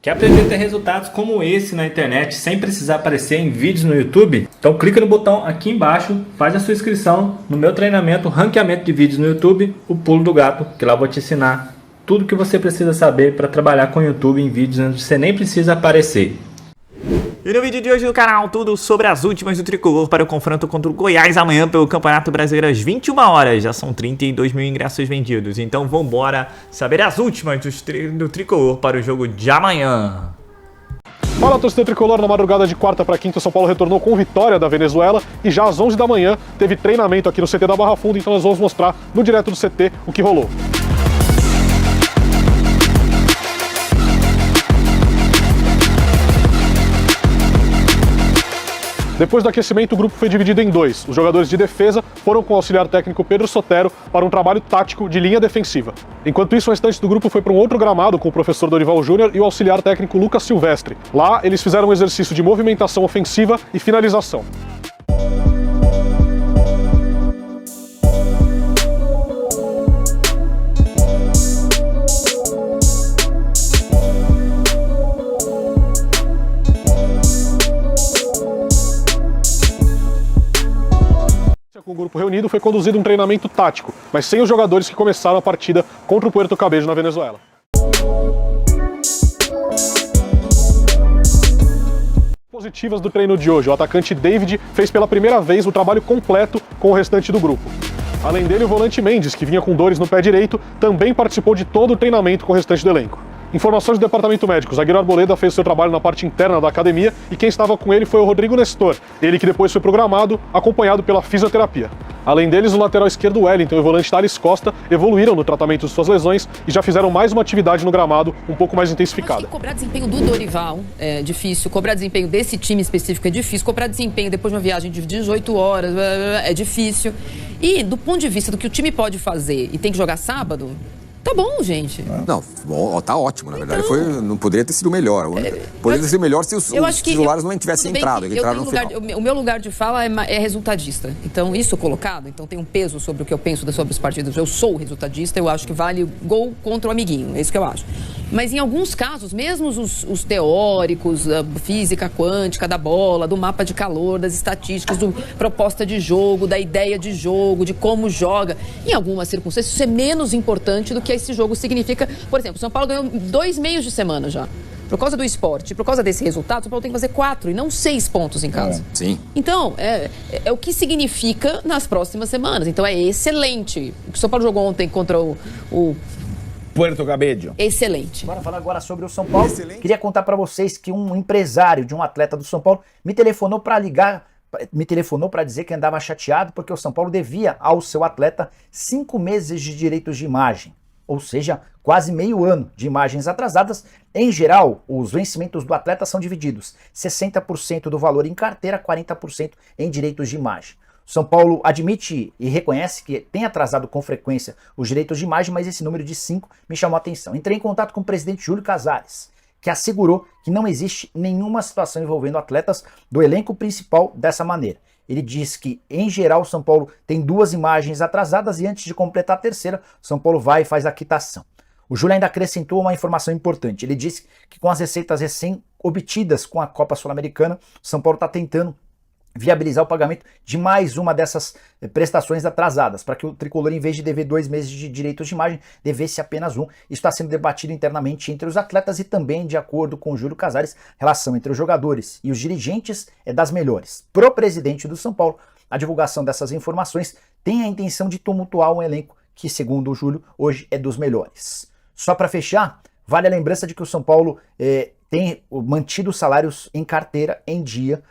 Quer aprender a ter resultados como esse na internet sem precisar aparecer em vídeos no YouTube? Então clica no botão aqui embaixo, faz a sua inscrição no meu treinamento Ranqueamento de Vídeos no YouTube, o Pulo do Gato, que lá eu vou te ensinar tudo que você precisa saber para trabalhar com o YouTube em vídeos onde você nem precisa aparecer. E no vídeo de hoje no canal, tudo sobre as últimas do Tricolor para o confronto contra o Goiás amanhã pelo Campeonato Brasileiro às 21 horas. Já são 32 mil ingressos vendidos, então vambora saber as últimas do Tricolor para o jogo de amanhã. Fala, torcedor tricolor. Na madrugada de quarta para quinta, o São Paulo retornou com vitória da Venezuela e já às 11 da manhã teve treinamento aqui no CT da Barra Funda, então nós vamos mostrar no direto do CT o que rolou. Depois do aquecimento, o grupo foi dividido em dois. Os jogadores de defesa foram com o auxiliar técnico Pedro Sotero para um trabalho tático de linha defensiva. Enquanto isso, o restante do grupo foi para um outro gramado com o professor Dorival Júnior e o auxiliar técnico Lucas Silvestre. Lá, eles fizeram um exercício de movimentação ofensiva e finalização. Com o grupo reunido, foi conduzido um treinamento tático, mas sem os jogadores que começaram a partida contra o Puerto Cabello na Venezuela. Positivas do treino de hoje, o atacante David fez pela primeira vez o trabalho completo com o restante do grupo. Além dele, o volante Mendes, que vinha com dores no pé direito, também participou de todo o treinamento com o restante do elenco. Informações do departamento médico, o zagueiro Arboleda fez seu trabalho na parte interna da academia e quem estava com ele foi o Rodrigo Nestor, ele que depois foi programado, acompanhado pela fisioterapia. Além deles, o lateral esquerdo Wellington e o volante Thales Costa evoluíram no tratamento de suas lesões e já fizeram mais uma atividade no gramado um pouco mais intensificada. Cobrar desempenho do Dorival é difícil, cobrar desempenho desse time específico é difícil, cobrar desempenho depois de uma viagem de 18 horas é difícil. E do ponto de vista do que o time pode fazer e tem que jogar sábado, tá bom, gente. Não, bom, tá ótimo, na verdade. Então, não poderia ter sido melhor. Poderia ter sido melhor se os titulares não tivessem entrado. O meu lugar de fala é resultadista. Então, isso colocado, então tem um peso sobre o que eu penso sobre os partidos. Eu sou resultadista, eu acho que vale gol contra o amiguinho. É isso que eu acho. Mas em alguns casos, mesmo os teóricos, a física quântica da bola, do mapa de calor, das estatísticas, do proposta de jogo, da ideia de jogo, de como joga, em algumas circunstâncias, isso é menos importante do que esse jogo significa. Por exemplo, o São Paulo ganhou 2 meios de semana já. Por causa do esporte, por causa desse resultado, o São Paulo tem que fazer 4 e não 6 pontos em casa. Sim. Então, é o que significa nas próximas semanas. Então, é excelente. O que o São Paulo jogou ontem contra o Puerto Cabello. Excelente. Bora falar agora sobre o São Paulo. Excelente. Queria contar para vocês que um empresário de um atleta do São Paulo me telefonou para dizer que andava chateado porque o São Paulo devia ao seu atleta 5 meses de direitos de imagem. Ou seja, quase meio ano de imagens atrasadas. Em geral, os vencimentos do atleta são divididos 60% do valor em carteira, 40% em direitos de imagem. O São Paulo admite e reconhece que tem atrasado com frequência os direitos de imagem, mas esse número de 5 me chamou a atenção. Entrei em contato com o presidente Júlio Casares, que assegurou que não existe nenhuma situação envolvendo atletas do elenco principal dessa maneira. Ele diz que, em geral, o São Paulo tem 2 imagens atrasadas e antes de completar a terceira, o São Paulo vai e faz a quitação. O Júlio ainda acrescentou uma informação importante. Ele disse que com as receitas recém-obtidas com a Copa Sul-Americana, o São Paulo está tentando viabilizar o pagamento de mais uma dessas prestações atrasadas, para que o tricolor, em vez de dever 2 meses de direitos de imagem, devesse apenas 1. Isso está sendo debatido internamente entre os atletas e também, de acordo com o Júlio Casares, a relação entre os jogadores e os dirigentes é das melhores. Pro presidente do São Paulo, a divulgação dessas informações tem a intenção de tumultuar um elenco que, segundo o Júlio, hoje é dos melhores. Só para fechar, vale a lembrança de que o São Paulo tem mantido os salários em carteira, em dia.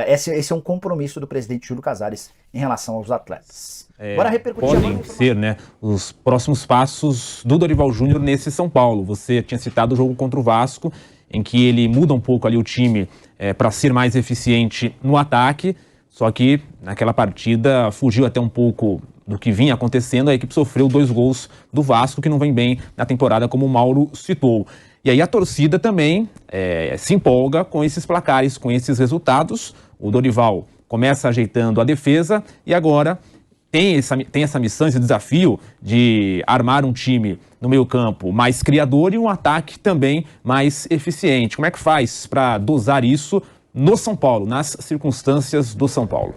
Esse é um compromisso do presidente Júlio Casares em relação aos atletas. Bora repercutir podem ser, né, os próximos passos do Dorival Júnior nesse São Paulo. Você tinha citado o jogo contra o Vasco, em que ele muda um pouco ali o time para ser mais eficiente no ataque, só que naquela partida fugiu até um pouco do que vinha acontecendo. A equipe sofreu 2 gols do Vasco, que não vem bem na temporada, como o Mauro citou. E aí a torcida também se empolga com esses placares, com esses resultados. O Dorival começa ajeitando a defesa e agora tem essa missão, esse desafio de armar um time no meio-campo mais criador e um ataque também mais eficiente. Como é que faz para dosar isso no São Paulo, nas circunstâncias do São Paulo?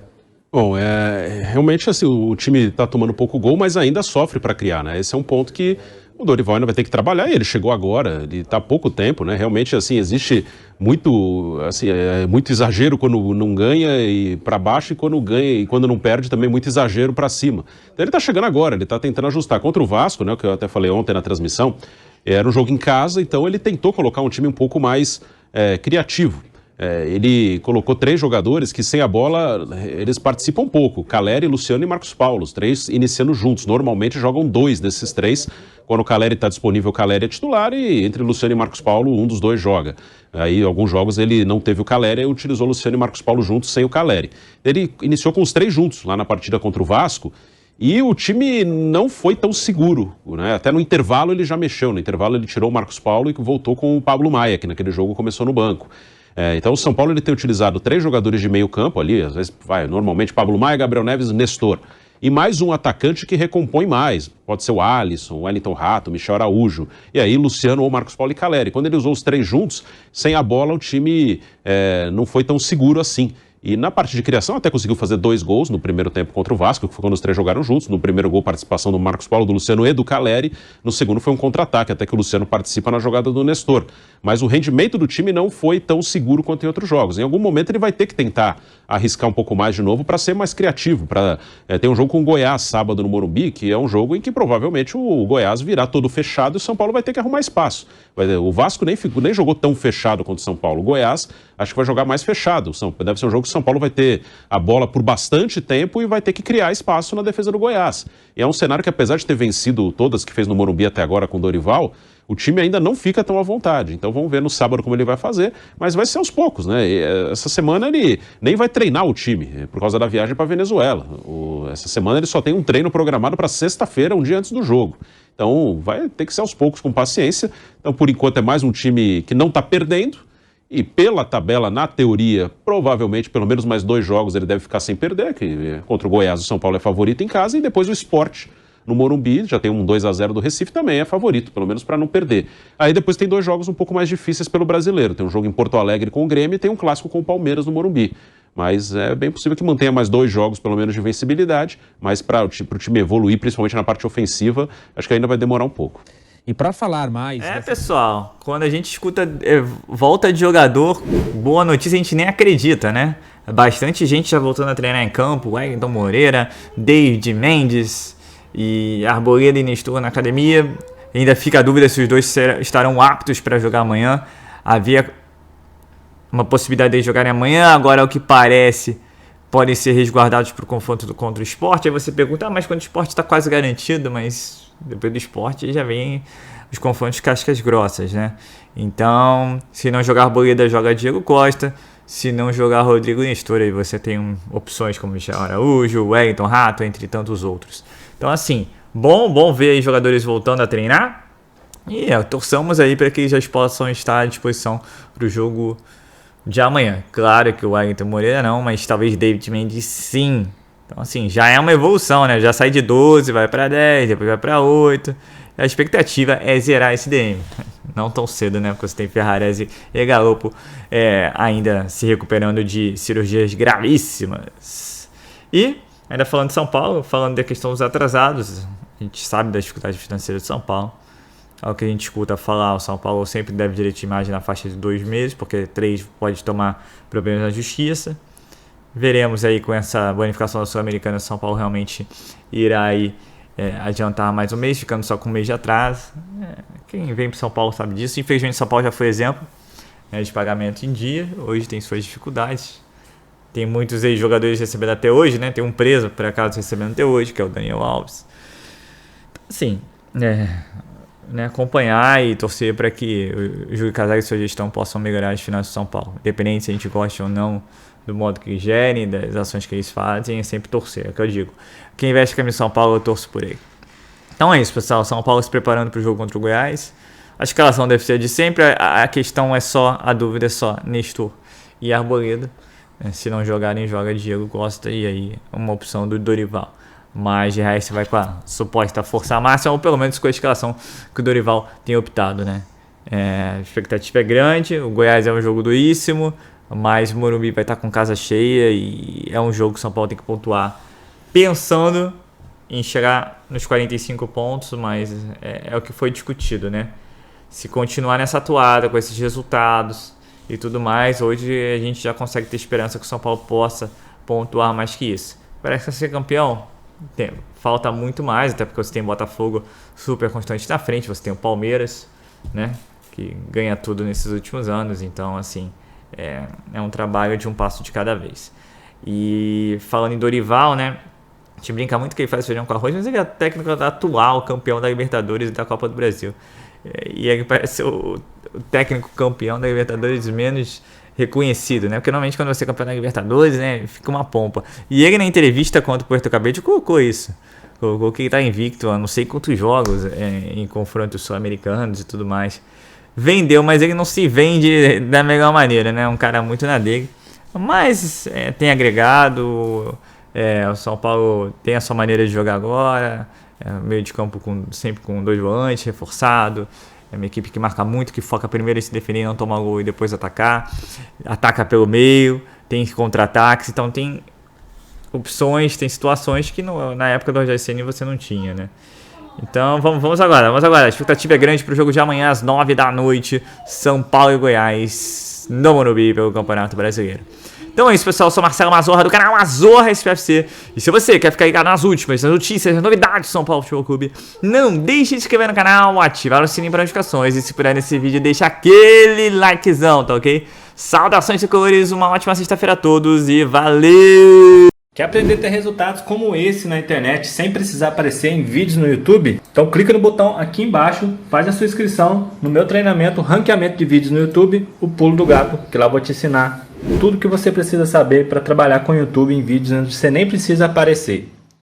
Bom, realmente assim, o time está tomando pouco gol, mas ainda sofre para criar, né? Esse é um ponto que o Dorival ainda vai ter que trabalhar, e ele chegou agora, ele está há pouco tempo, né? Realmente, assim, existe muito exagero quando não ganha e para baixo, e quando ganha e quando não perde também muito exagero para cima. Então ele está chegando agora, ele está tentando ajustar. Contra o Vasco, né, que eu até falei ontem na transmissão, era um jogo em casa, então ele tentou colocar um time um pouco mais criativo. Ele colocou 3 jogadores que sem a bola eles participam pouco, Calleri, Luciano e Marcos Paulo, os 3 iniciando juntos. Normalmente jogam 2 desses 3, quando o Calleri está disponível, o Calleri é titular, e entre Luciano e Marcos Paulo, um dos 2 joga. Aí alguns jogos ele não teve o Calleri e utilizou Luciano e Marcos Paulo juntos sem o Calleri. Ele iniciou com os 3 juntos lá na partida contra o Vasco, e o time não foi tão seguro, né? Até no intervalo ele já mexeu, no intervalo ele tirou o Marcos Paulo e voltou com o Pablo Maia, que naquele jogo começou no banco. Então o São Paulo ele tem utilizado 3 jogadores de meio campo ali, às vezes normalmente Pablo Maia, Gabriel Neves, Nestor. E mais um atacante que recompõe mais. Pode ser o Alisson, o Wellington Rato, Michel Araújo. E aí Luciano ou Marcos Paulo e Calleri. Quando ele usou os 3 juntos, sem a bola o time não foi tão seguro assim. E na parte de criação até conseguiu fazer 2 gols no primeiro tempo contra o Vasco, que foi quando os 3 jogaram juntos. No primeiro gol, participação do Marcos Paulo, do Luciano e do Calleri. No segundo foi um contra-ataque, até que o Luciano participa na jogada do Nestor. Mas o rendimento do time não foi tão seguro quanto em outros jogos. Em algum momento ele vai ter que tentar arriscar um pouco mais de novo para ser mais criativo. Tem um jogo com o Goiás sábado no Morumbi, que é um jogo em que provavelmente o Goiás virá todo fechado e o São Paulo vai ter que arrumar espaço. O Vasco nem jogou tão fechado contra o São Paulo. O Goiás acho que vai jogar mais fechado. Deve ser um jogo que o São Paulo vai ter a bola por bastante tempo e vai ter que criar espaço na defesa do Goiás. E é um cenário que, apesar de ter vencido todas que fez no Morumbi até agora com o Dorival, o time ainda não fica tão à vontade. Então vamos ver no sábado como ele vai fazer, mas vai ser aos poucos, né? Essa semana ele nem vai treinar o time, por causa da viagem para Venezuela. Essa semana ele só tem um treino programado para sexta-feira, um dia antes do jogo. Então vai ter que ser aos poucos, com paciência. Então por enquanto é mais um time que não está perdendo, e pela tabela, na teoria, provavelmente pelo menos mais 2 jogos ele deve ficar sem perder, que contra o Goiás o São Paulo é favorito em casa, e depois o Sport no Morumbi, já tem um 2-0 do Recife, também é favorito, pelo menos para não perder. Aí depois tem 2 jogos um pouco mais difíceis pelo brasileiro, tem um jogo em Porto Alegre com o Grêmio e tem um clássico com o Palmeiras no Morumbi. Mas é bem possível que mantenha mais 2 jogos, pelo menos, de vencibilidade, mas para o time evoluir, principalmente na parte ofensiva, acho que ainda vai demorar um pouco. E para falar mais... Pessoal, quando a gente escuta volta de jogador, boa notícia, a gente nem acredita, né? Bastante gente já voltando a treinar em campo, Wellington Moreira, David Mendes e Arboleda e Nestor na academia. Ainda fica a dúvida se os 2 estarão aptos para jogar amanhã. Havia uma possibilidade de jogarem amanhã, agora, ao que parece, podem ser resguardados para o confronto contra o Sport. Aí você pergunta, mas quando o Sport está quase garantido, mas depois do Sport já vem os confrontos cascas grossas, né? Então, se não jogar Arboleda, joga Diego Costa. Se não jogar Rodrigo Nestor, aí você tem opções como Michel Araújo, Wellington Rato, entre tantos outros. Então, assim, bom ver aí jogadores voltando a treinar. E torçamos aí para que eles já possam estar à disposição para o jogo de amanhã. Claro que o Wellington Moreira não, mas talvez David Mendes sim. Então, assim, já é uma evolução, né? Já sai de 12, vai para 10, depois vai para 8. A expectativa é zerar esse DM. Não tão cedo, né? Porque você tem Ferrarese e Galopo ainda se recuperando de cirurgias gravíssimas. E, ainda falando de São Paulo, falando da questão dos atrasados, a gente sabe da dificuldade financeira de São Paulo. É o que a gente escuta falar, o São Paulo sempre deve direito de imagem na faixa de 2 meses, porque 3 pode tomar problemas na justiça. Veremos aí com essa bonificação da Sul-Americana, o São Paulo realmente irá aí adiantar mais um mês, ficando só com um mês de atraso. Quem vem para São Paulo sabe disso. Infelizmente, São Paulo já foi exemplo de pagamento em dia. Hoje tem suas dificuldades. Tem muitos ex-jogadores recebendo até hoje, né? Tem um preso, por acaso, recebendo até hoje, que é o Daniel Alves. Assim, acompanhar e torcer para que o Júlio Casares e sua gestão possam melhorar as finanças de São Paulo. Independente se a gente gosta ou não do modo que gerem, das ações que eles fazem, é sempre torcer, é o que eu digo. Quem investe com a São Paulo, eu torço por ele. Então é isso, pessoal. São Paulo se preparando para o jogo contra o Goiás. A escalação deve ser de sempre. A questão é só, a dúvida é só Nestor e Arboleda. Se não jogarem, joga Diego Costa e aí uma opção do Dorival. Mas de resto vai com a suposta força máxima, ou pelo menos com a escalação que o Dorival tem optado, né? A expectativa é grande, o Goiás é um jogo duríssimo, mas o Morumbi vai estar com casa cheia e é um jogo que o São Paulo tem que pontuar pensando em chegar nos 45 pontos, mas é o que foi discutido, né? Se continuar nessa atoada com esses resultados e tudo mais, hoje a gente já consegue ter esperança que o São Paulo possa pontuar mais que isso. Parece que ser campeão falta muito mais, até porque você tem Botafogo super constante na frente, você tem o Palmeiras, né, que ganha tudo nesses últimos anos, então assim, é um trabalho de um passo de cada vez. E falando em Dorival, né, a gente brinca muito que ele faz feijão com arroz, mas ele é técnico atual, campeão da Libertadores e da Copa do Brasil. E ele parece o técnico campeão da Libertadores menos reconhecido, né? Porque normalmente quando você é campeão da Libertadores, né, fica uma pompa. E ele na entrevista contra o Puerto Cabello colocou isso. Colocou que ele tá invicto a não sei quantos jogos em confrontos sul-americanos e tudo mais. Vendeu, mas ele não se vende da melhor maneira, né? Um cara muito na dele. Mas tem agregado, o São Paulo tem a sua maneira de jogar agora, meio de campo sempre com 2 volantes, reforçado. É uma equipe que marca muito, que foca primeiro em se defender, não tomar gol e depois atacar. Ataca pelo meio, tem contra-ataques, então tem opções, tem situações que na época do Rogério Ceni você não tinha, né? Então vamos agora. A expectativa é grande para o jogo de amanhã às 9 da noite, São Paulo e Goiás, no Morumbi, pelo Campeonato Brasileiro. Então é isso, pessoal. Eu sou Marcelo Mazorra, do canal Mazorra SPFC. E se você quer ficar ligado nas últimas, nas notícias, nas novidades do São Paulo Futebol Clube, não deixe de se inscrever no canal, ativar o sininho para notificações. E se puder nesse vídeo, deixa aquele likezão, tá ok? Saudações tricolores, uma ótima sexta-feira a todos e valeu! Quer aprender a ter resultados como esse na internet sem precisar aparecer em vídeos no YouTube? Então clica no botão aqui embaixo, faz a sua inscrição no meu treinamento Ranqueamento de Vídeos no YouTube, o Pulo do Gato, que lá eu vou te ensinar tudo que você precisa saber para trabalhar com o YouTube em vídeos onde você nem precisa aparecer.